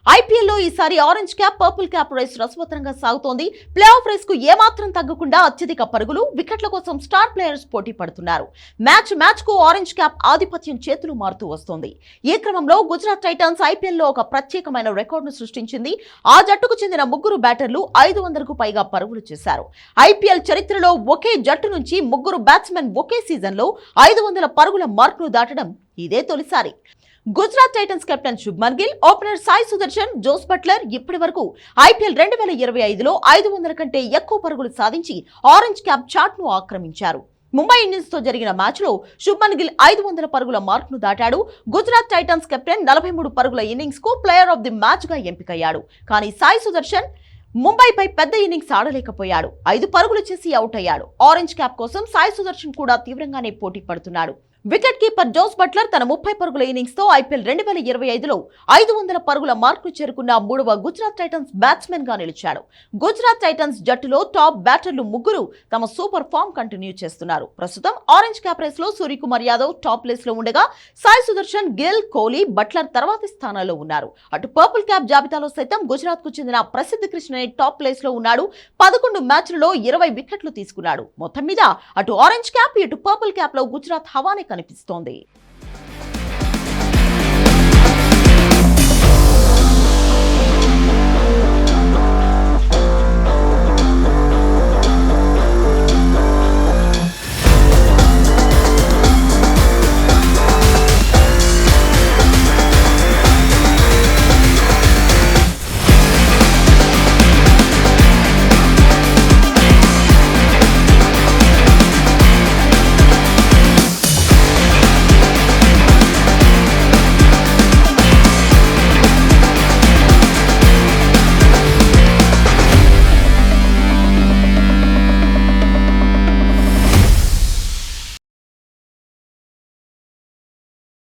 IPL లో ఈసారి orange cap purple cap race రసవత్తరంగా సాగుతోంది. ప్లే ఆఫ్ రేస్ కు ఏమాత్రం తగ్గకుండా అత్యధిక పరుగులు, వికెట్ల కోసం స్టార్ ప్లేయర్స్ పోటీ పడుతున్నారు. మ్యాచ్ కు ఆరెంజ్ క్యాప్ ఆధిపత్యం చేతులు మారుతూ వస్తోంది. ఈ క్రమంలో గుజరాత్ టైటన్స్ ఐపీఎల్ లో ఒక ప్రత్యేకమైన రికార్డును సృష్టించింది. ఆ జట్టుకు చెందిన ముగ్గురు బ్యాటర్లు 500కు పైగా పరుగులు చేశారు. ఐపీఎల్ చరిత్రలో ఒకే జట్టు నుంచి ముగ్గురు బ్యాట్స్మెన్ ఒకే సీజన్ లో 500 పరుగుల మార్కును దాటడం ఇదే తొలిసారి. Gujarat Titans captain Shubman Gill, opener Sai Sudharsan, Jos Buttler ఇప్పటి వరకు ఐపీఎల్ 2025లో 500 కంటే ఎక్కువ పరుగులు సాధించి ఆరెంజ్ క్యాప్ చార్ట్ ను ఆక్రమించారు. ముంబై ఇండియన్స్ తో జరిగిన మ్యాచ్ లో శుభ్మన్ గిల్ 500 పరుగుల మార్కును దాటాడు. గుజరాత్ టైటన్స్ కెప్టెన్ 43 పరుగుల ఇన్నింగ్స్ కు ప్లేయర్ ఆఫ్ ది మ్యాచ్ గా ఎంపికయ్యాడు. కానీ సాయి సుదర్శన్ ముంబైపై పెద్ద ఇన్నింగ్స్ ఆడలేకపోయాడు. 5 పరుగులు చేసి అవుట్ అయ్యాడు. ఆరెంజ్ క్యాప్ కోసం సాయి సుదర్శన్ కూడా తీవ్రంగానే పోటీ పడుతున్నాడు. వికెట్ కీపర్ జోస్ బట్లర్ తన 30 పరుగుల ఇన్నింగ్స్ తో ఐపీఎల్ 2025లో 500 పరుగుల మార్కును చేరుకున్న మూడవ గుజరాత్ టైటన్స్ బ్యాట్స్మెన్ గా నిలిచాడు. గుజరాత్ టైటన్స్ జట్టులో టాప్ బ్యాటర్లు ముగ్గురు తమ సూపర్ ఫామ్ కంటిన్యూ చేస్తున్నారు. ప్రస్తుతం ఆరెంజ్ క్యాప్ రేస్ లో సూర్యకుమార్ యాదవ్ టాప్ ప్లేస్ లో ఉండగా సాయి సుదర్శన్, గిల్, కోహ్లీ, బట్లర్ తర్వాతి స్థానాల్లో ఉన్నారు. అటు పర్పుల్ క్యాప్ జాబితాలో సైతం గుజరాత్ కు చెందిన ప్రసిద్ధ కృష్ణ టాప్ ప్లేస్ లో ఉన్నాడు. 11 మ్యాచ్లలో 20 వికెట్లు తీసుకున్నాడు. మొత్తం మీద అటు ఆరెంజ్ క్యాప్, ఇటు పర్పుల్ క్యాప్ లో గుజరాత్ హవానే కనిపిస్తోంది.